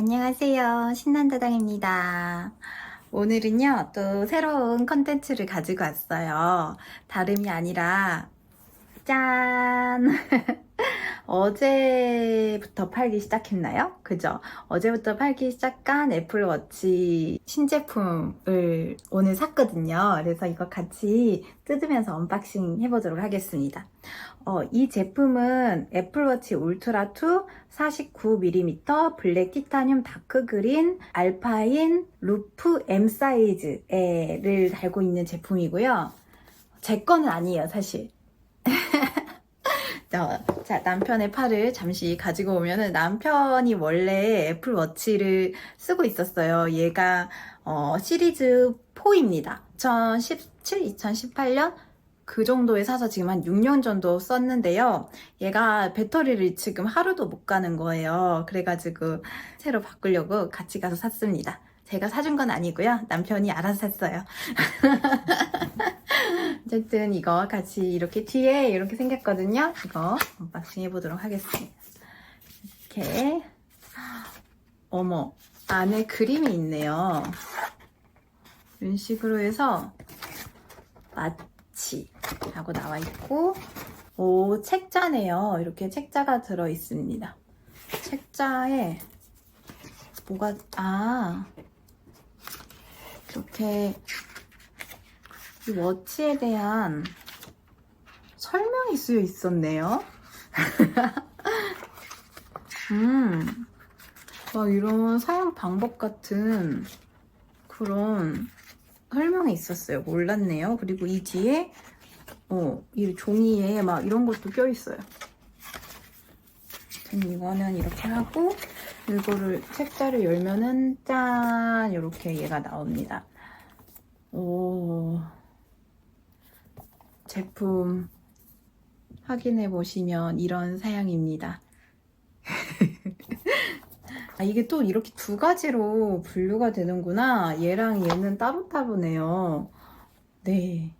안녕하세요. 신난다당입니다. 오늘은요, 또 새로운 컨텐츠를 가지고 왔어요. 다름이 아니라, 짠! 어제부터 팔기 시작했나요? 그죠? 어제부터 팔기 시작한 애플워치 신제품을 오늘 샀거든요. 그래서 이거 같이 뜯으면서 언박싱 해보도록 하겠습니다. 이 제품은 애플워치 울트라 2 49mm 블랙 티타늄 다크 그린 알파인 루프 M 사이즈를 달고 있는 제품이고요. 제 거는 아니에요, 사실. 자, 남편의 팔을 잠시 가지고 오면은 남편이 원래 애플워치를 쓰고 있었어요. 얘가 시리즈 4입니다. 2017, 2018년 그 정도에 사서 지금 한 6년 정도 썼는데요. 얘가 배터리를 지금 하루도 못 가는 거예요. 그래가지고 새로 바꾸려고 같이 가서 샀습니다. 제가 사준 건 아니고요. 남편이 알아서 샀어요. 어쨌든 이거 같이 이렇게 뒤에 이렇게 생겼거든요. 이거 언박싱 해보도록 하겠습니다. 이렇게 어머, 안에 그림이 있네요. 이런 식으로 해서 마치라고 나와 있고, 오, 책자네요. 이렇게 책자가 들어 있습니다. 책자에 뭐가 이렇게 이 워치에 대한 설명이 쓰여 있었네요. 막 이런 사용 방법 같은 그런 설명이 있었어요. 몰랐네요. 그리고 이 뒤에 이 종이에 막 이런 것도 껴 있어요. 이거는 이렇게 하고 이거를 책자를 열면은 짠 이렇게 얘가 나옵니다. 오, 제품 확인해 보시면 이런 사양입니다. 이게 또 이렇게 두 가지로 분류가 되는구나. 얘랑 얘는 따로따로네요. 네.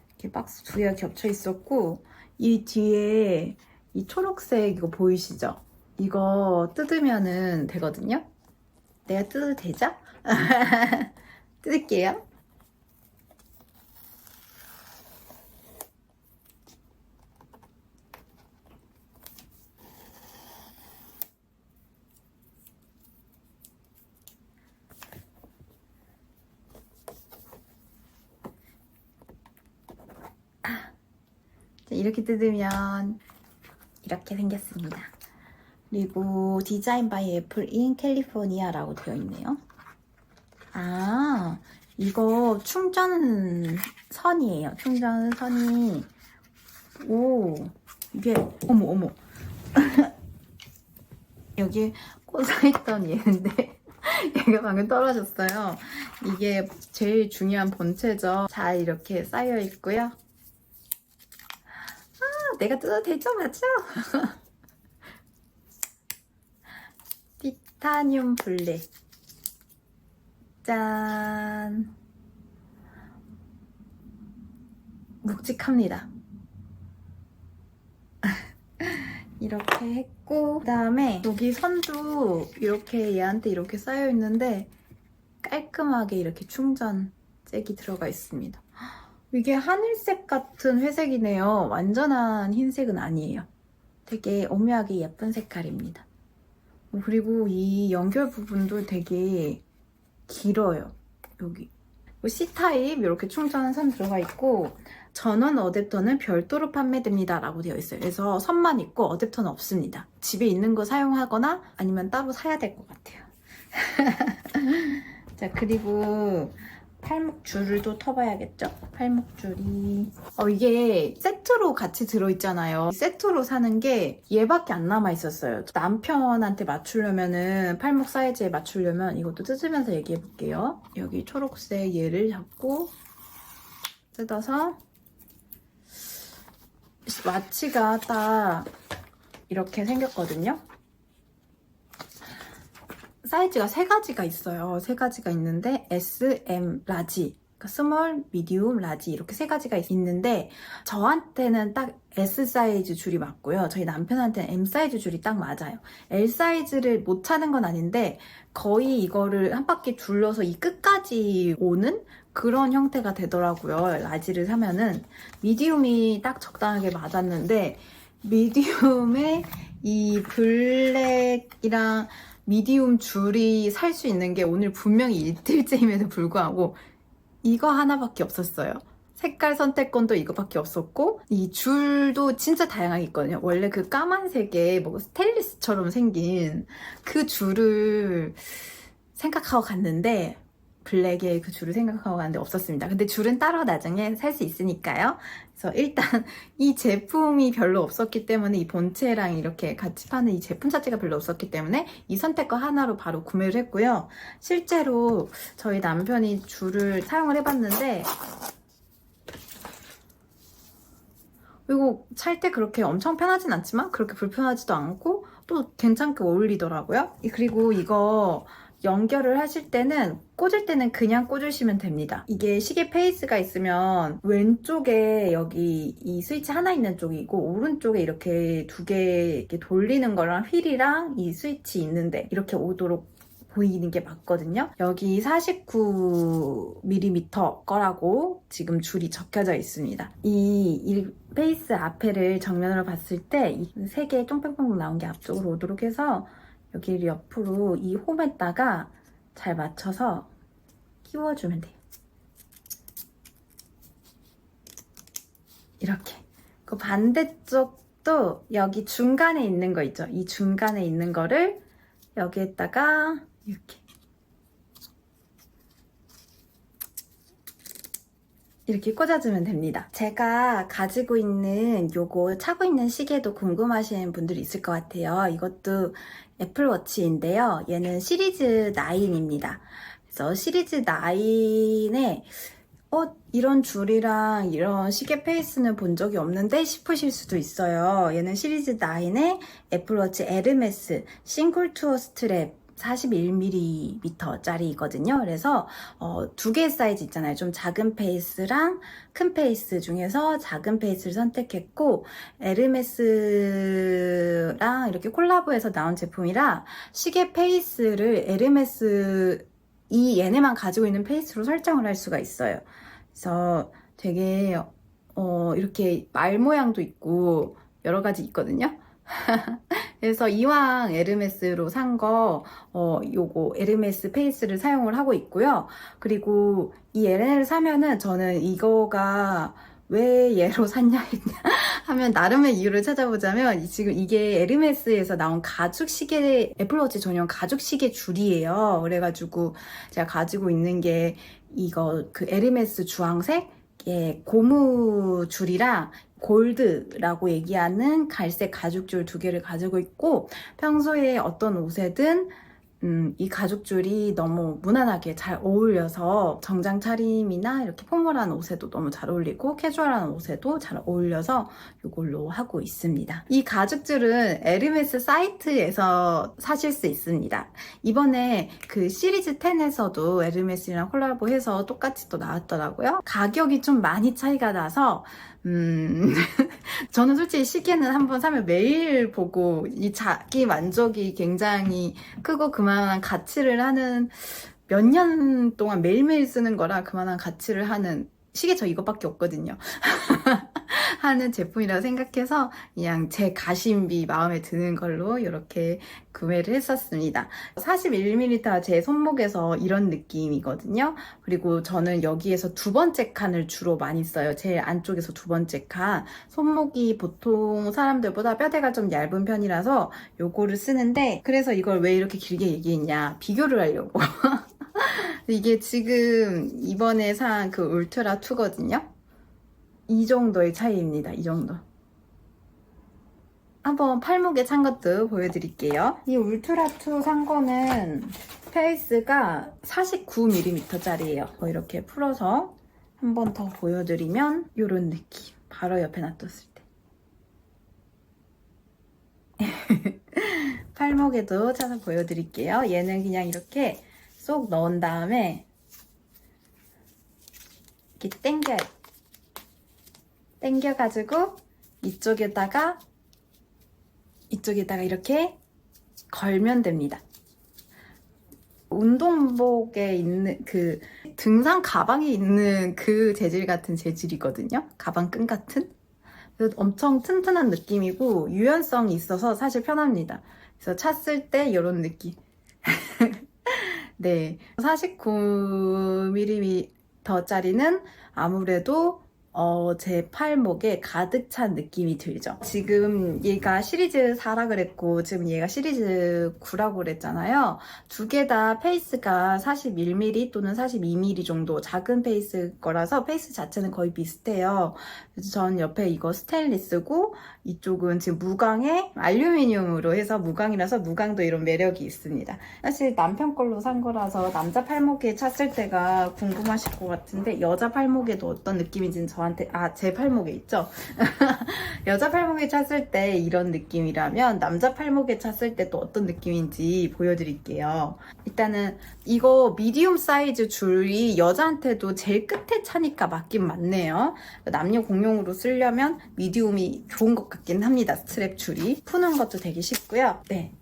이렇게 박스 두 개가 겹쳐 있었고, 이 뒤에 이 초록색 이거 보이시죠? 이거 뜯으면은 되거든요? 내가 뜯어도 되죠? 뜯을게요. 이렇게 뜯으면 이렇게 생겼습니다. 그리고 디자인 바이 애플 인 캘리포니아라고 되어 있네요. 이거 충전선이에요. 충전선이 이게 어머 여기에 꽂아있던 얘인데 얘가 방금 떨어졌어요. 이게 제일 중요한 본체죠. 잘 이렇게 쌓여 있고요. 내가 뜯어도 되죠? 맞죠? 티타늄 블랙. 짠. 묵직합니다. 이렇게 했고, 그 다음에 여기 선도 이렇게 얘한테 이렇게 쌓여 있는데 깔끔하게 이렇게 충전 잭이 들어가 있습니다. 이게 하늘색 같은 회색이네요. 완전한 흰색은 아니에요. 되게 오묘하게 예쁜 색깔입니다. 그리고 이 연결 부분도 되게 길어요. 여기 C타입 이렇게 충전한 선 들어가 있고, 전원 어댑터는 별도로 판매됩니다 라고 되어 있어요. 그래서 선만 있고 어댑터는 없습니다. 집에 있는 거 사용하거나 아니면 따로 사야 될 것 같아요. 자, 그리고 팔목줄을 또 터봐야겠죠? 팔목줄이 이게 세트로 같이 들어있잖아요. 세트로 사는 게 얘밖에 안 남아있었어요. 남편한테 맞추려면은 팔목 사이즈에 맞추려면 이것도 뜯으면서 얘기해볼게요. 여기 초록색 얘를 잡고 뜯어서 와치가 딱 이렇게 생겼거든요. 사이즈가 세 가지가 있어요. 세 가지가 있는데 S, M, 라지 그러니까 스몰, 미디움, 라지 이렇게 세 가지가 있는데 저한테는 딱 S 사이즈 줄이 맞고요. 저희 남편한테는 M 사이즈 줄이 딱 맞아요. L 사이즈를 못 차는 건 아닌데 거의 이거를 한 바퀴 둘러서 이 끝까지 오는 그런 형태가 되더라고요. 라지를 사면은. 미디움이 딱 적당하게 맞았는데 미디움에 이 블랙이랑 미디움 줄이 살 수 있는 게 오늘 분명히 이틀째임에도 불구하고 이거 하나밖에 없었어요. 색깔 선택권도 이거밖에 없었고 이 줄도 진짜 다양하게 있거든요. 원래 그 까만색에 뭐 스테인리스처럼 생긴 그 줄을 생각하고 갔는데 블랙의 그 줄을 생각하고 갔는데 없었습니다. 근데 줄은 따로 나중에 살 수 있으니까요. 그래서 일단 이 제품이 별로 없었기 때문에 이 본체랑 이렇게 같이 파는 이 제품 자체가 별로 없었기 때문에 이 선택권 하나로 바로 구매를 했고요. 실제로 저희 남편이 줄을 사용을 해봤는데 이거 찰 때 그렇게 엄청 편하진 않지만 그렇게 불편하지도 않고 또 괜찮게 어울리더라고요. 그리고 이거 연결을 하실 때는 꽂을 때는 그냥 꽂으시면 됩니다. 이게 시계 페이스가 있으면 왼쪽에 여기 이 스위치 하나 있는 쪽이고 오른쪽에 이렇게 두 개 이렇게 돌리는 거랑 휠이랑 이 스위치 있는데 이렇게 오도록 보이는 게 맞거든요. 여기 49mm 거라고 지금 줄이 적혀져 있습니다. 이 페이스 앞에를 정면으로 봤을 때 이 세 개 쫑뺑뺑 나온 게 앞쪽으로 오도록 해서 여기를 옆으로 이 홈에다가 잘 맞춰서 끼워주면 돼요. 이렇게. 그 반대쪽도 여기 중간에 있는 거 있죠? 이 중간에 있는 거를 여기에다가 이렇게 꽂아주면 됩니다. 제가 가지고 있는 요거 차고 있는 시계도 궁금하신 분들이 있을 것 같아요. 이것도 애플워치인데요. 얘는 시리즈 9입니다. 그래서 시리즈 9에 이런 줄이랑 이런 시계 페이스는 본 적이 없는데 싶으실 수도 있어요. 얘는 시리즈 9에 애플워치 에르메스 싱글 투어 스트랩 41mm 짜리거든요. 그래서 두 개의 사이즈 있잖아요. 좀 작은 페이스랑 큰 페이스 중에서 작은 페이스를 선택했고 에르메스랑 이렇게 콜라보해서 나온 제품이라 시계 페이스를 에르메스 얘네만 가지고 있는 페이스로 설정을 할 수가 있어요. 그래서 되게 이렇게 말 모양도 있고 여러 가지 있거든요. 그래서 이왕 에르메스로 산 거 요거 에르메스 페이스를 사용을 하고 있고요. 그리고 이 LN을 사면은 저는 이거가 왜 얘로 샀냐 하면 나름의 이유를 찾아보자면 지금 이게 에르메스에서 나온 가죽 시계 애플워치 전용 가죽 시계 줄이에요. 그래가지고 제가 가지고 있는 게 이거 그 에르메스 주황색 고무 줄이랑 골드라고 얘기하는 갈색 가죽줄 두 개를 가지고 있고 평소에 어떤 옷에든 이 가죽줄이 너무 무난하게 잘 어울려서 정장 차림이나 이렇게 포멀한 옷에도 너무 잘 어울리고 캐주얼한 옷에도 잘 어울려서 이걸로 하고 있습니다. 이 가죽줄은 에르메스 사이트에서 사실 수 있습니다. 이번에 그 시리즈 10에서도 에르메스랑 콜라보해서 똑같이 또 나왔더라고요. 가격이 좀 많이 차이가 나서 저는 솔직히 시계는 한번 사면 매일 보고 이 자기 만족이 굉장히 크고 그만한 가치를 하는 몇 년 동안 매일매일 쓰는 거라 그만한 가치를 하는 시계 저 이거밖에 없거든요. 하는 제품이라고 생각해서 그냥 제 가심비 마음에 드는 걸로 이렇게 구매를 했었습니다. 41mm 제 손목에서 이런 느낌이거든요. 그리고 저는 여기에서 두 번째 칸을 주로 많이 써요. 제일 안쪽에서 두 번째 칸. 손목이 보통 사람들보다 뼈대가 좀 얇은 편이라서 요거를 쓰는데 그래서 이걸 왜 이렇게 길게 얘기했냐 비교를 하려고. 이게 지금 이번에 산 그 울트라 2거든요. 이 정도의 차이입니다. 이 정도. 한번 팔목에 찬 것도 보여드릴게요. 이 울트라2 산 거는 페이스가 49mm 짜리예요. 이렇게 풀어서 한 번 더 보여드리면 이런 느낌. 바로 옆에 놔뒀을 때. 팔목에도 차서 보여드릴게요. 얘는 그냥 이렇게 쏙 넣은 다음에 이렇게 당겨요. 당겨가지고 이쪽에다가 이렇게 걸면 됩니다. 운동복에 있는 그 등산 가방에 있는 그 재질 같은 재질이거든요. 가방 끈 같은. 그래서 엄청 튼튼한 느낌이고 유연성이 있어서 사실 편합니다. 그래서 찼을 때 이런 느낌. 네, 49mm짜리는 아무래도 제 팔목에 가득 찬 느낌이 들죠. 지금 얘가 시리즈 4라 그랬고 지금 얘가 시리즈 9라고 그랬잖아요. 두 개 다 페이스가 41mm 또는 42mm 정도 작은 페이스 거라서 페이스 자체는 거의 비슷해요. 그래서 전 옆에 이거 스테인리스고 이쪽은 지금 무광에 알루미늄으로 해서 무광이라서 무광도 이런 매력이 있습니다. 사실 남편 걸로 산 거라서 남자 팔목에 찼을 때가 궁금하실 것 같은데 여자 팔목에도 어떤 느낌인지는 저한테 제 팔목에 있죠? 여자 팔목에 찼을 때 이런 느낌이라면 남자 팔목에 찼을 때 또 어떤 느낌인지 보여드릴게요. 일단은 이거 미디움 사이즈 줄이 여자한테도 제일 끝에 차니까 맞긴 맞네요. 남녀 공용으로 쓰려면 미디움이 좋은 것 같긴 합니다. 스트랩 줄이 푸는 것도 되게 쉽고요. 네,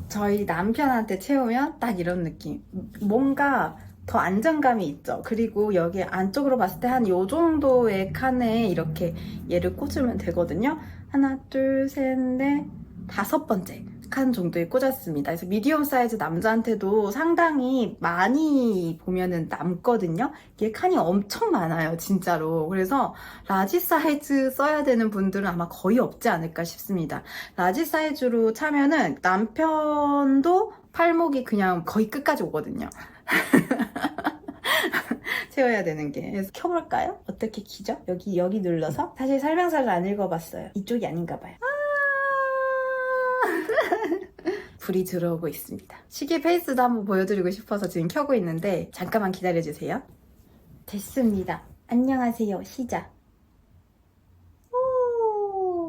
저희 남편한테 채우면 딱 이런 느낌. 뭔가 더 안정감이 있죠. 그리고 여기 안쪽으로 봤을 때 한 요 정도의 칸에 이렇게 얘를 꽂으면 되거든요. 하나, 둘, 셋, 넷, 5번째 칸 정도에 꽂았습니다. 그래서 미디엄 사이즈 남자한테도 상당히 많이 보면은 남거든요. 이게 칸이 엄청 많아요, 진짜로. 그래서 라지 사이즈 써야 되는 분들은 아마 거의 없지 않을까 싶습니다. 라지 사이즈로 차면은 남편도 팔목이 그냥 거의 끝까지 오거든요. 채워야 되는 게. 그래서 켜볼까요? 어떻게 키죠? 여기 눌러서? 사실 설명서를 안 읽어봤어요. 이쪽이 아닌가 봐요. 불이 들어오고 있습니다. 시계 페이스도 한번 보여드리고 싶어서 지금 켜고 있는데 잠깐만 기다려주세요. 됐습니다. 안녕하세요. 시작.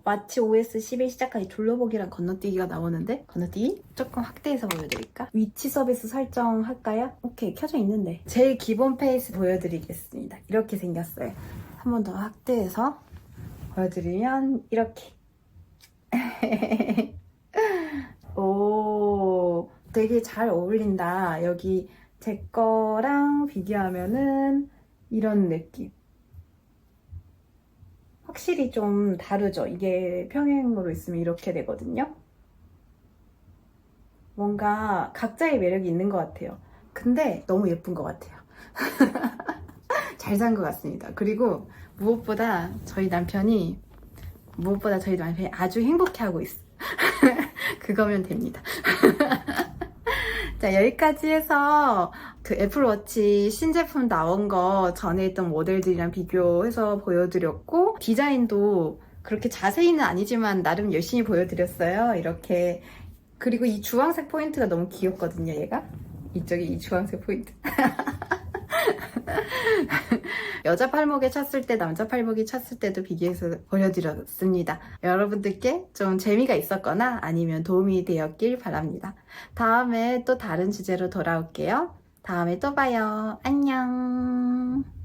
마치 OS 11 시작하기 둘러보기랑 건너뛰기가 나오는데 건너뛰기? 조금 확대해서 보여드릴까? 위치 서비스 설정할까요? 오케이, 켜져 있는데. 제일 기본 페이스 보여드리겠습니다. 이렇게 생겼어요. 한 번 더 확대해서 보여드리면 이렇게. 오, 되게 잘 어울린다. 여기 제 거랑 비교하면은 이런 느낌. 확실히 좀 다르죠. 이게 평행으로 있으면 이렇게 되거든요. 뭔가 각자의 매력이 있는 것 같아요. 근데 너무 예쁜 것 같아요. 잘 산 것 같습니다. 그리고 무엇보다 저희 남편이 아주 행복해하고 있어요. 그거면 됩니다. 자, 여기까지 해서 그 애플워치 신제품 나온 거 전에 있던 모델들이랑 비교해서 보여드렸고 디자인도 그렇게 자세히는 아니지만 나름 열심히 보여드렸어요. 이렇게. 그리고 이 주황색 포인트가 너무 귀엽거든요, 얘가. 이쪽에 이 주황색 포인트. 여자 팔목에 찼을 때 남자 팔목이 찼을 때도 비교해서 보여드렸습니다. 여러분들께 좀 재미가 있었거나 아니면 도움이 되었길 바랍니다. 다음에 또 다른 주제로 돌아올게요. 다음에 또 봐요. 안녕.